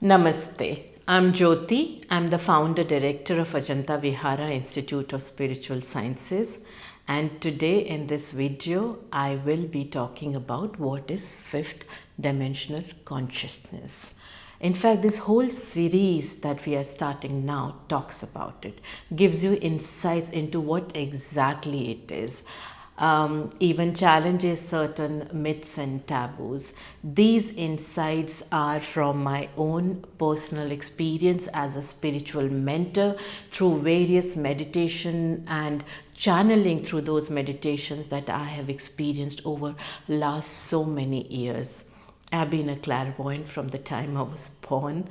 Namaste. I'm Jyoti. I'm the founder director of AJANTA VIHARA Institute of Spiritual Sciences, and today in this video I will be talking about what is fifth dimensional consciousness. In fact, this whole series that we are starting now talks about it, gives you insights into what exactly it is. Even challenges certain myths and taboos. These insights are from my own personal experience as a spiritual mentor through various meditation and channeling through those meditations that I have experienced over last so many years. I've been a clairvoyant from the time I was born,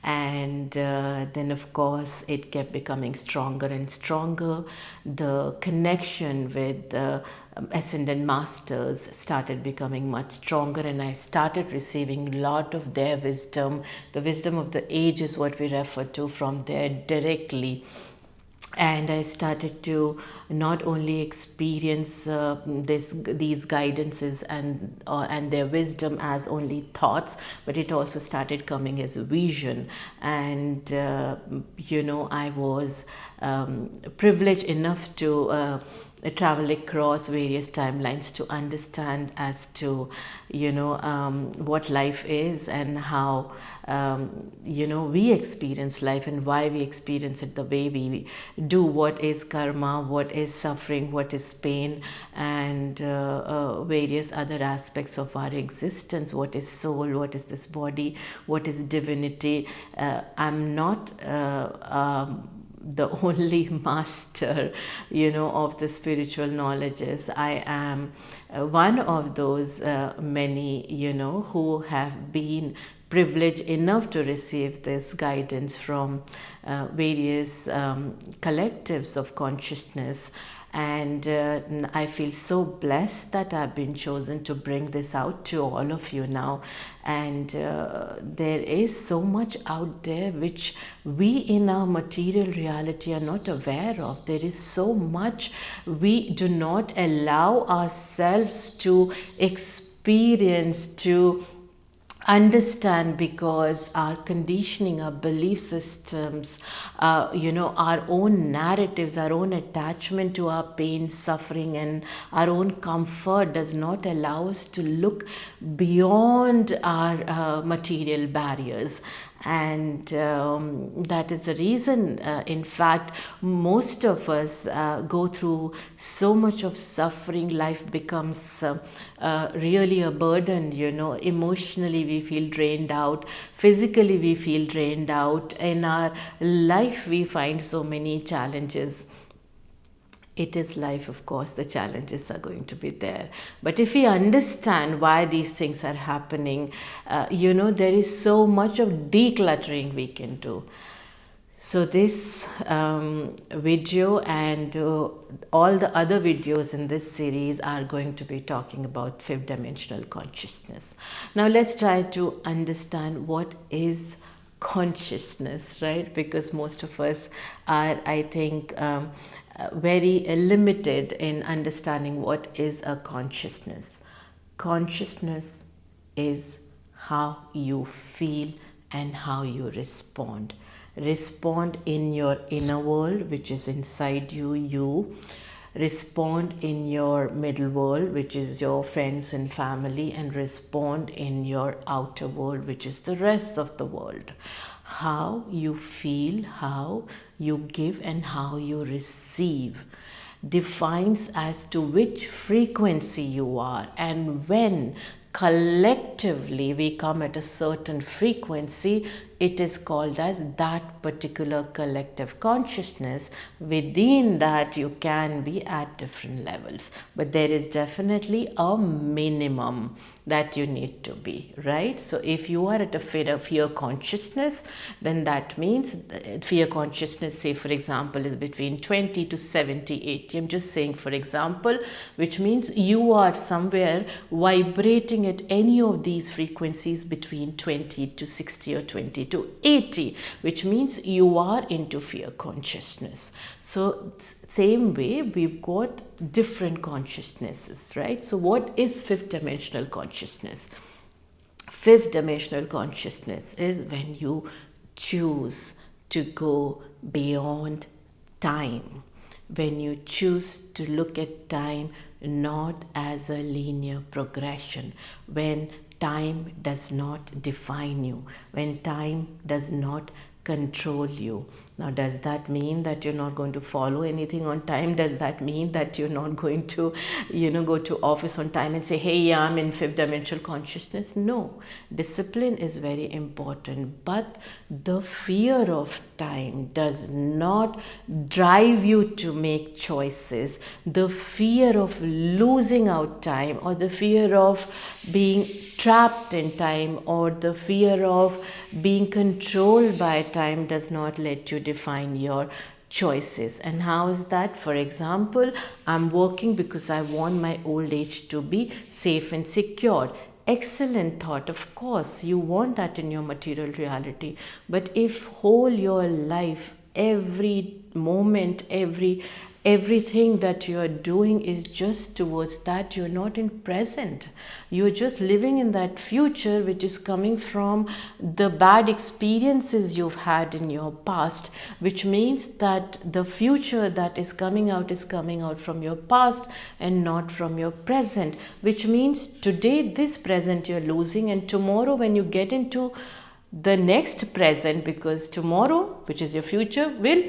and then of course it kept becoming stronger and stronger. The connection with the ascended masters started becoming much stronger, and I started receiving a lot of their wisdom. The wisdom of the age is what we refer to from there directly. And I started to not only experience these guidances and their wisdom as only thoughts, but it also started coming as a vision. And I was privileged enough to travel across various timelines to understand as to what life is and how we experience life and why we experience it the way we do. What is karma, what is suffering, what is pain, and various other aspects of our existence. What is soul, what is this body, what is divinity. I'm not the only master of the spiritual knowledges. I am one of those many who have been privileged enough to receive this guidance from various collectives of consciousness. And I feel so blessed that I've been chosen to bring this out to all of you now. And there is so much out there which we in our material reality are not aware of. There is so much we do not allow ourselves to experience, to understand, because our conditioning, our belief systems, our own narratives, our own attachment to our pain, suffering, and our own comfort does not allow us to look beyond our material barriers. And that is the reason, in fact, most of us go through so much of suffering. Life becomes really a burden. Emotionally we feel drained out, physically we feel drained out. In our life we find so many challenges. It is life, of course, the challenges are going to be there. But if we understand why these things are happening, there is so much of decluttering we can do. So this video and all the other videos in this series are going to be talking about fifth dimensional consciousness. Now let's try to understand what is consciousness, right? Because most of us are, I think, very limited in understanding what is a consciousness. Consciousness is how you feel and how you respond. Respond in your inner world, which is inside you. Respond in your middle world, which is your friends and family, and respond in your outer world, which is the rest of the world. How you feel, how you give, and how you receive defines as to which frequency you are. And when collectively we come at a certain frequency, it is called as that particular collective consciousness. Within that you can be at different levels, but there is definitely a minimum that you need to be, right? So if you are at a fear consciousness, then that means fear consciousness, say for example, is between 20 to 70, 80. I'm just saying for example, which means you are somewhere vibrating at any of these frequencies between 20 to 60 or 20 to 80, which means you are into fear consciousness. So same way we've got different consciousnesses, right? So what is fifth dimensional consciousness? Fifth dimensional consciousness is when you choose to go beyond time, when you choose to look at time not as a linear progression, when time does not define you, when time does not control you. Now, does that mean that you're not going to follow anything on time? Does that mean that you're not going to, go to office on time and say, hey, yeah, I'm in fifth dimensional consciousness? No, discipline is very important, but the fear of time does not drive you to make choices. The fear of losing out time, or the fear of being trapped in time, or the fear of being controlled by time does not let you define your choices. And how is that? For example, I'm working because I want my old age to be safe and secure. Excellent thought, of course, you want that in your material reality. But if whole your life, every moment, everything that you are doing is just towards that, you're not in present, you're just living in that future which is coming from the bad experiences you've had in your past, which means that the future that is coming out from your past and not from your present, which means today this present you're losing, and tomorrow when you get into the next present, because tomorrow, which is your future, will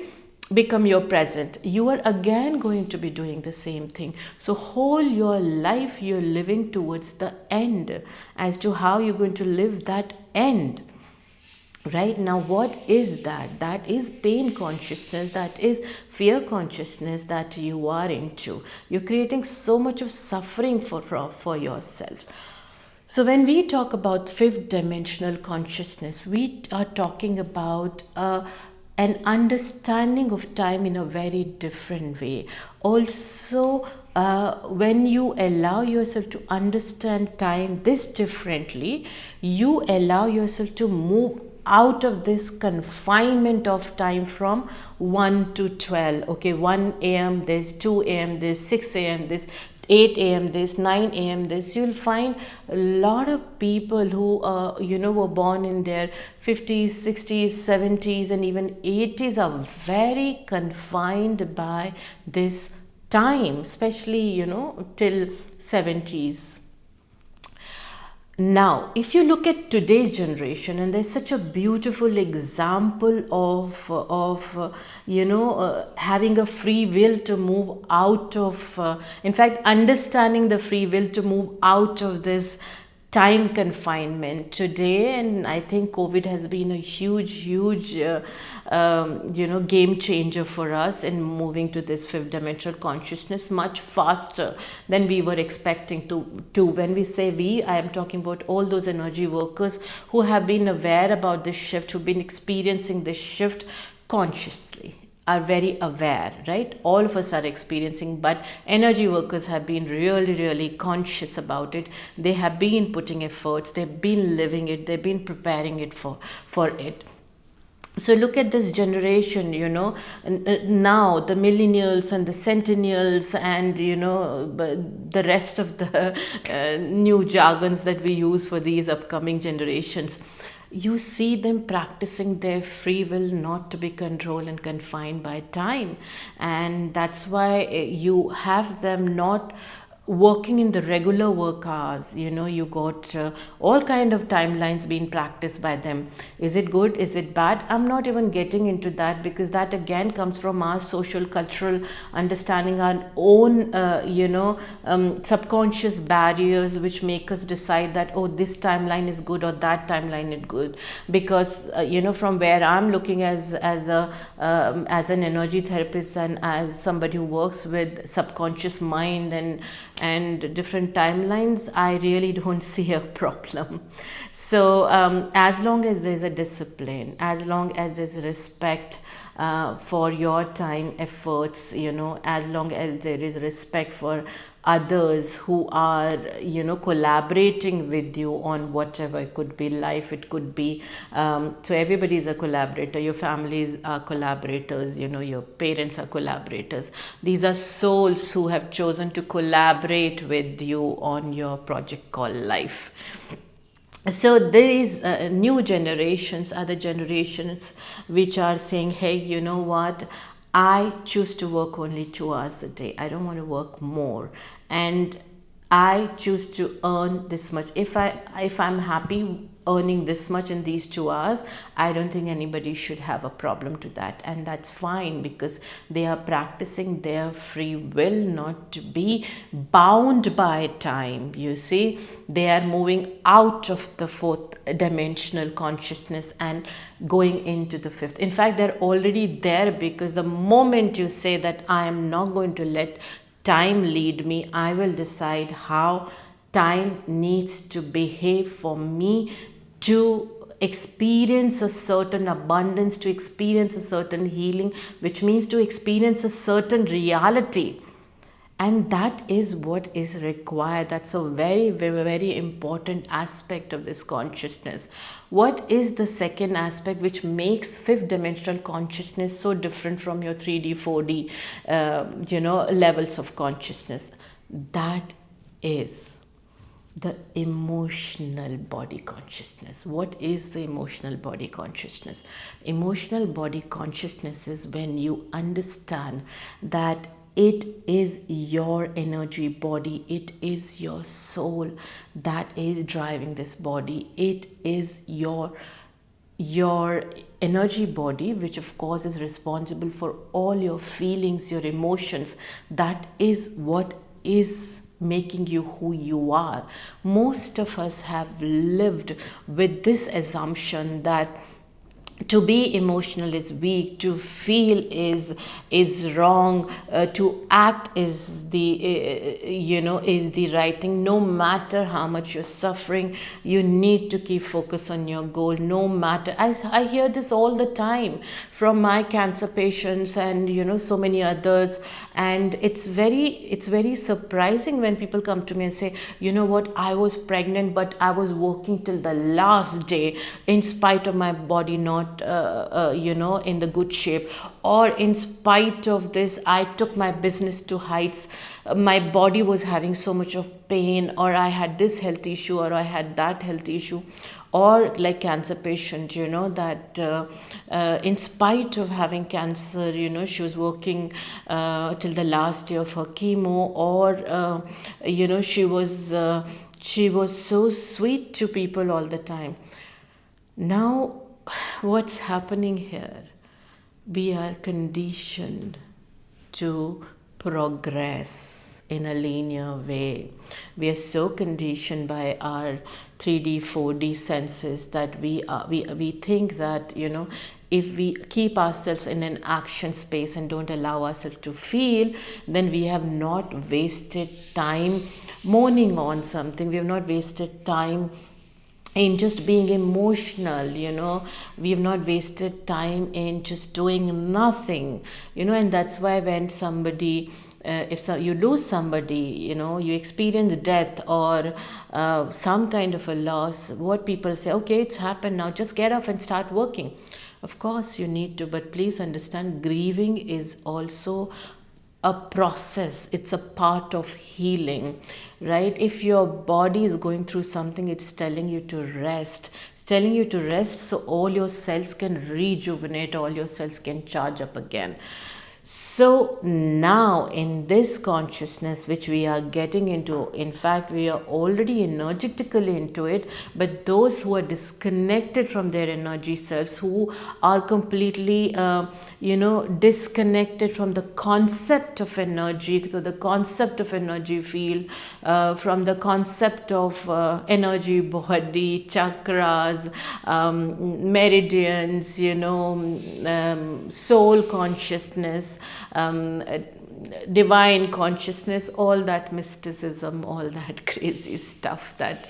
become your present, you are again going to be doing the same thing. So whole your life you're living towards the end, as to how you're going to live that end. Right now, what is that? That is pain consciousness, that is fear consciousness that you are into. You're creating so much of suffering for yourself. So when we talk about fifth dimensional consciousness, we are talking about an understanding of time in a very different way. Also, when you allow yourself to understand time this differently, you allow yourself to move out of this confinement of time from 1 to 12. Okay, 1 a.m. this, 2 a.m. this, 6 a.m. this, 8 a.m. this, 9 a.m. this. You'll find a lot of people who were born in their 50s, 60s, 70s, and even 80s are very confined by this time, especially till 70s. Now, if you look at today's generation, and there's such a beautiful example of having a free will to move out of, in fact, understanding the free will to move out of this time confinement today. And I think COVID has been a huge game changer for us in moving to this fifth dimensional consciousness much faster than we were expecting to. When we say we, I am talking about all those energy workers who have been aware about this shift, who've been experiencing this shift consciously, are very aware, right? All of us are experiencing, but energy workers have been really conscious about it. They have been putting efforts, they've been living it, they've been preparing it for it. So look at this generation, now the millennials and the centennials and the rest of the new jargons that we use for these upcoming generations. You see them practicing their free will not to be controlled and confined by time. And that's why you have them not working in the regular work hours. You got all kind of timelines being practiced by them. Is it good? Is it bad? I'm not even getting into that, because that again comes from our social cultural understanding, our own subconscious barriers which make us decide that, oh, this timeline is good or that timeline is good. Because from where I'm looking as an energy therapist and as somebody who works with subconscious mind and different timelines, I really don't see a problem. So as long as there's a discipline, as long as there's respect for your time efforts, as long as there is respect for others who are collaborating with you on whatever, it could be life, it could be so everybody is a collaborator. Your families are collaborators, your parents are collaborators. These are souls who have chosen to collaborate with you on your project called life. So these new generations are the generations which are saying, hey, you know what, I choose to work only 2 hours a day, I don't want to work more, and I choose to earn this much. If I'm happy earning this much in these 2 hours, I don't think anybody should have a problem to that, and that's fine, because they are practicing their free will not to be bound by time. You see, they are moving out of the fourth dimensional consciousness and going into the fifth. In fact, they're already there, because the moment you say that I am not going to let time lead me, I will decide how time needs to behave for me to experience a certain abundance, to experience a certain healing, which means to experience a certain reality. And that is what is required. That's a very, very, very important aspect of this consciousness. What is the second aspect which makes fifth dimensional consciousness so different from your 3D 4D levels of consciousness? That is the emotional body consciousness. What is the emotional body consciousness? Emotional body consciousness is when you understand that it is your energy body, it is your soul that is driving this body. It is your energy body, which of course is responsible for all your feelings, your emotions. That is what is making you who you are. Most of us have lived with this assumption that to be emotional is weak, to feel is wrong, to act is the is the right thing. No matter how much you're suffering, you need to keep focus on your goal. No matter, I hear this all the time from my cancer patients and so many others, and it's very surprising when people come to me and say, you know what, I was pregnant but I was working till the last day in spite of my body not in the good shape, or in spite of this I took my business to heights. My body was having so much of pain, or I had this health issue, or I had that health issue. Or like cancer patient, that in spite of having cancer, she was working till the last day of her chemo, or she was so sweet to people all the time. Now, what's happening here? We are conditioned to progress in a linear way. We are so conditioned by our 3D, 4D senses that we think that, if we keep ourselves in an action space and don't allow ourselves to feel, then we have not wasted time moaning on something. We have not wasted time in just being emotional. We have not wasted time in just doing nothing. And that's why when somebody you lose somebody, you experience death or some kind of a loss, what people say, okay, it's happened, now just get up and start working. Of course you need to, but please understand, grieving is also a process. It's a part of healing, right? If your body is going through something, it's telling you to rest. It's telling you to rest so all your cells can rejuvenate, all your cells can charge up again. So now in this consciousness which we are getting into, in fact we are already energetically into it, but those who are disconnected from their energy selves, who are completely disconnected from the concept of energy, so the concept of energy field, from the concept of energy body, chakras, meridians, soul consciousness, divine consciousness, all that mysticism, all that crazy stuff that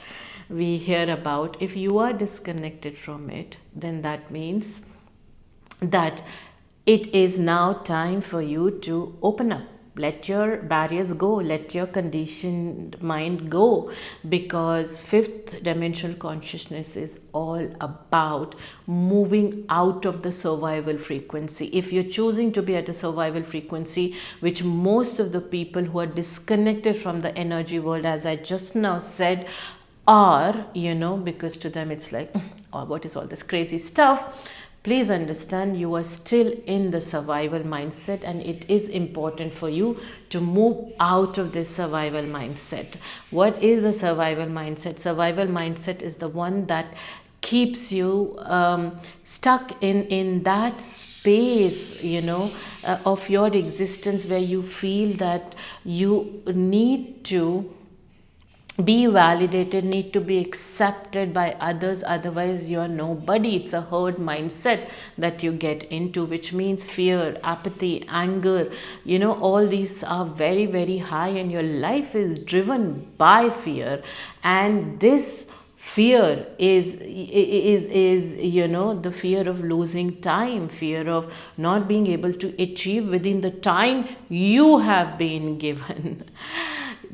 we hear about. If you are disconnected from it, then that means that it is now time for you to open up. Let your barriers go, let your conditioned mind go, because fifth dimensional consciousness is all about moving out of the survival frequency. If you're choosing to be at a survival frequency, which most of the people who are disconnected from the energy world, as I just now said, Or, because to them it's like, oh, what is all this crazy stuff? Please understand, you are still in the survival mindset, and it is important for you to move out of this survival mindset. What is the survival mindset? Survival mindset is the one that keeps you stuck in that space, of your existence, where you feel that you need to be validated, need to be accepted by others, otherwise you are nobody. It's a herd mindset that you get into, which means fear, apathy, anger, all these are very, very high, and your life is driven by fear. And this fear is the fear of losing time, fear of not being able to achieve within the time you have been given.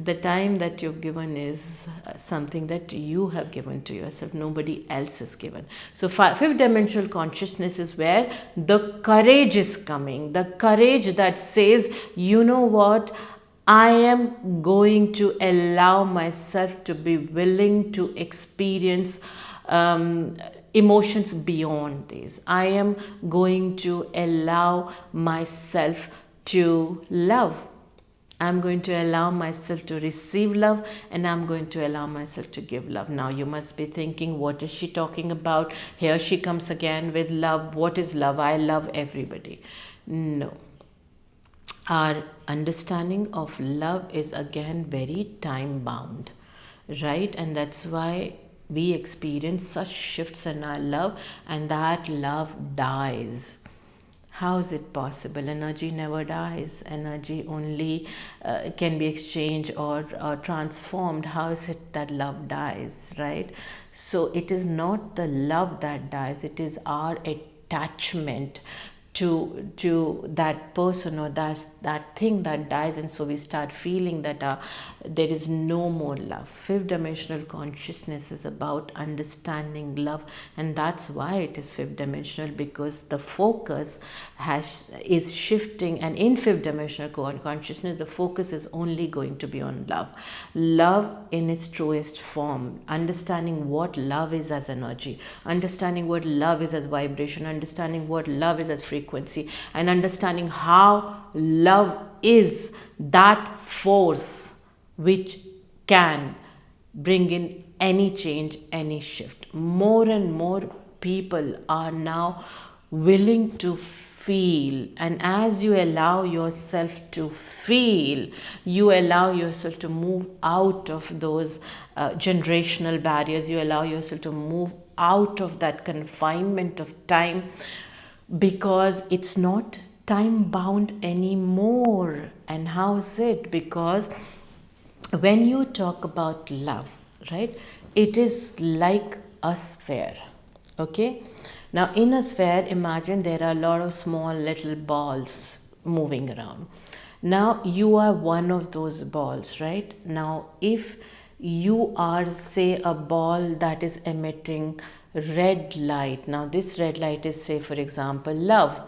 The time that you've given is something that you have given to yourself, nobody else is given. So fifth dimensional consciousness is where the courage is coming, the courage that says, you know what, I am going to allow myself to be willing to experience emotions beyond these. I am going to allow myself to love. I'm going to allow myself to receive love, and I'm going to allow myself to give love. Now you must be thinking, what is she talking about? Here she comes again with love. What is love? I love everybody. No. Our understanding of love is again very time bound, right? And that's why we experience such shifts in our love, and that love dies. How is it possible? Energy never dies. Energy only can be exchanged or transformed. How is it that love dies, right? So it is not the love that dies, it is our attachment to that person or that thing that dies, and so we start feeling that there is no more love. Fifth dimensional consciousness is about understanding love, and that's why it is fifth dimensional, because the focus is shifting. And in fifth dimensional consciousness, the focus is only going to be on love in its truest form, understanding what love is as energy, understanding what love is as vibration, understanding what love is as frequency, and understanding how love is that force which can bring in any change, any shift. More and more people are now willing to feel, and as you allow yourself to feel, you allow yourself to move out of those generational barriers, you allow yourself to move out of that confinement of time, because it's not time bound anymore. And how is it? Because when you talk about love, right, it is like a sphere. Okay, now in a sphere, imagine there are a lot of small little balls moving around. Now you are one of those balls, right? Now if you are, say, a ball that is emitting red light, now this red light is, say for example, love.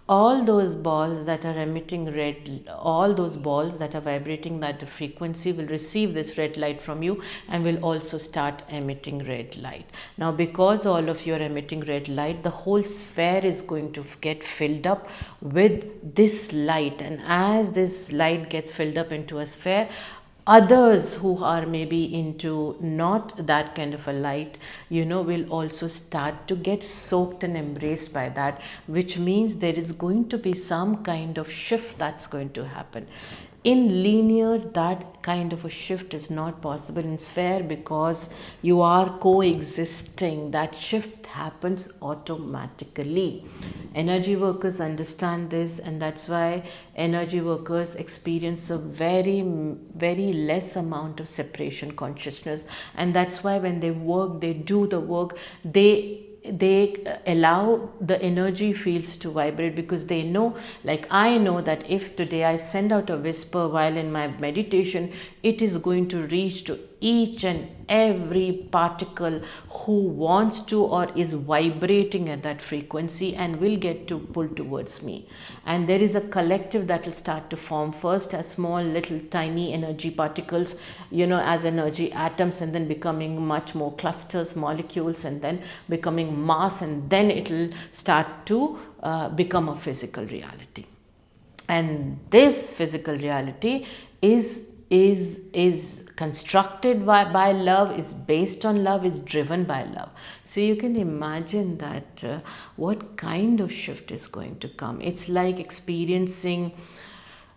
All those balls that are emitting red, all those balls that are vibrating that frequency will receive this red light from you and will also start emitting red light. Now because all of you are emitting red light, the whole sphere is going to get filled up with this light, and as this light gets filled up into a sphere, others who are maybe into not that kind of a light, will also start to get soaked and embraced by that, which means there is going to be some kind of shift that's going to happen. In linear, that kind of a shift is not possible. In sphere, because you are coexisting, that shift happens automatically. Energy workers understand this, and that's why energy workers experience a very, very less amount of separation consciousness. And that's why when they work, they do the work, they allow the energy fields to vibrate, because they know, like I know, that if today I send out a whisper while in my meditation, it is going to reach to each and every particle who wants to or is vibrating at that frequency and will get to pull towards me. And there is a collective that will start to form first as small little tiny energy particles, as energy atoms, and then becoming much more clusters, molecules, and then becoming mass, and then it will start to become a physical reality. And this physical reality is constructed by love, is based on love, is driven by love. So you can imagine that what kind of shift is going to come. It's like experiencing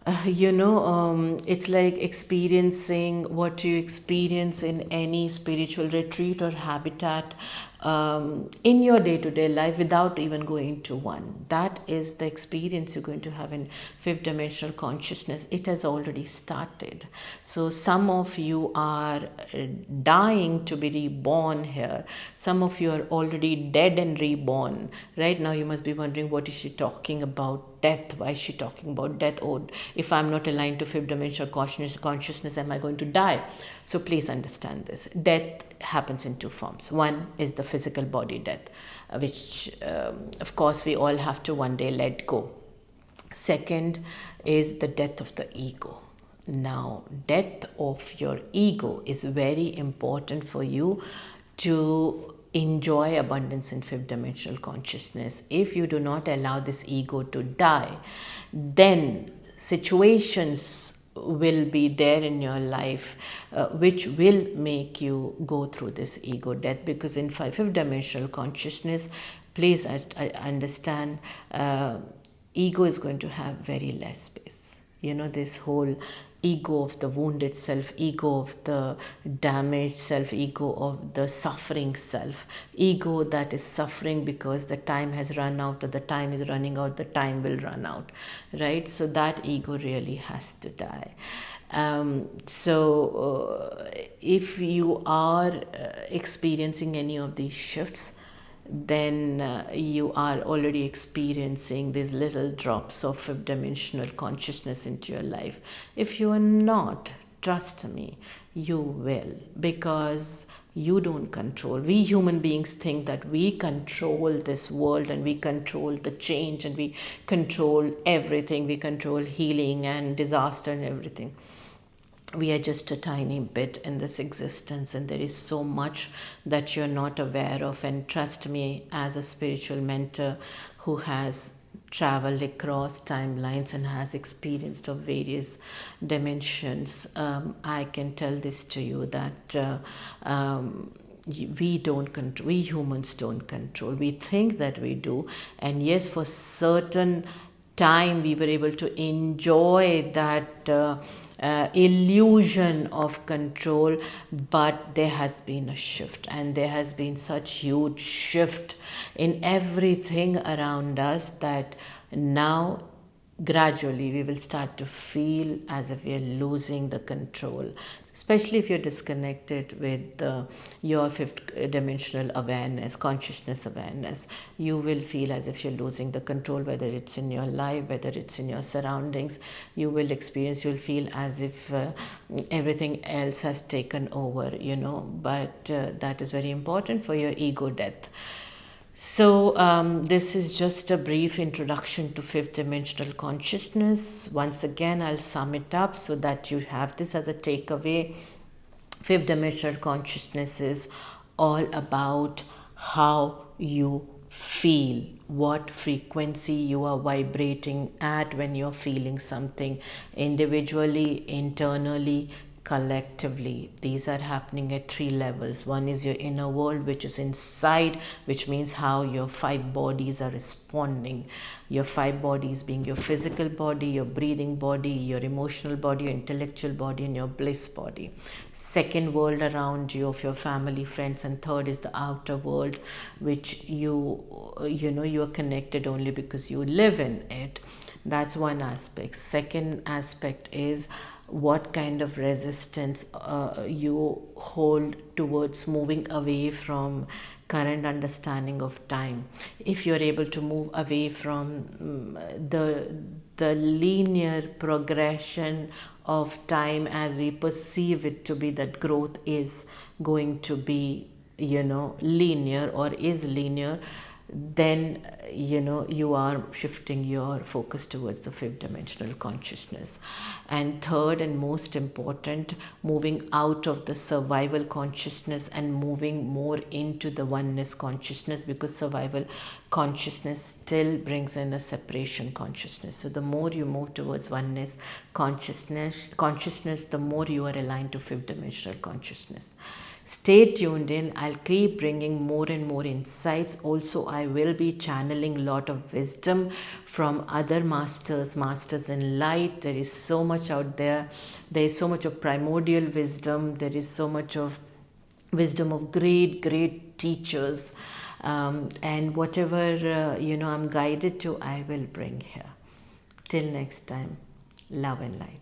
it's like experiencing what you experience in any spiritual retreat or habitat in your day-to-day life without even going to one. That is the experience you're going to have in fifth dimensional consciousness. It has already started. So some of you are dying to be reborn here. Some of you are already dead and reborn. Right now you must be wondering, what is she talking about? Death. Why is she talking about death? Oh, if I'm not aligned to fifth dimensional consciousness, am I going to die? So please understand this. Death happens in two forms. One is the physical body death, which of course we all have to one day let go. Second is the death of the ego. Now, death of your ego is very important for you to enjoy abundance in fifth dimensional consciousness. If you do not allow this ego to die, then situations will be there in your life which will make you go through this ego death, because in fifth dimensional consciousness, please understand, ego is going to have very less space. This whole ego of the wounded self, ego of the damaged self, ego of the suffering self, ego that is suffering because the time has run out, or the time is running out, the time will run out, right? So that ego really has to die. If you are experiencing any of these shifts, then you are already experiencing these little drops of fifth dimensional consciousness into your life. If you are not, trust me, you will, because you don't control. We human beings think that we control this world, and we control the change, and we control everything. We control healing and disaster and everything. We are just a tiny bit in this existence, and there is so much that you're not aware of. And trust me, as a spiritual mentor who has traveled across timelines and has experienced of various dimensions, I can tell this to you that we don't control. We humans don't control. We think that we do, and yes, for certain time we were able to enjoy that illusion of control, but there has been a shift, and there has been such huge shift in everything around us that now gradually we will start to feel as if we are losing the control, especially if you're disconnected with your fifth dimensional awareness, consciousness awareness. You will feel as if you're losing the control, whether it's in your life, whether it's in your surroundings. You'll feel as if everything else has taken over, but that is very important for your ego death. So this is just a brief introduction to fifth dimensional consciousness. Once again, I'll sum it up so that you have this as a takeaway. Fifth dimensional consciousness is all about how you feel, what frequency you are vibrating at when you're feeling something, individually, internally, collectively. These are happening at three levels. One is your inner world, which is inside, which means how your five bodies are responding. Your five bodies being your physical body, your breathing body, your emotional body, your intellectual body, and your bliss body. Second world around you of your family, friends, and third is the outer world, which you are connected only because you live in it. That's one aspect. Second aspect is what kind of resistance you hold towards moving away from current understanding of time, if you're able to move away from the linear progression of time as we perceive it to be, that growth is going to be, linear or is linear, then you are shifting your focus towards the fifth dimensional consciousness. And third and most important, moving out of the survival consciousness and moving more into the oneness consciousness, because survival consciousness still brings in a separation consciousness. So the more you move towards oneness consciousness, the more you are aligned to fifth dimensional consciousness. Stay tuned in. I'll keep bringing more and more insights. Also, I will be channeling a lot of wisdom from other masters in light. There is so much out there. There is so much of primordial wisdom. There is so much of wisdom of great teachers. And whatever, I'm guided to, I will bring here. Till next time, love and light.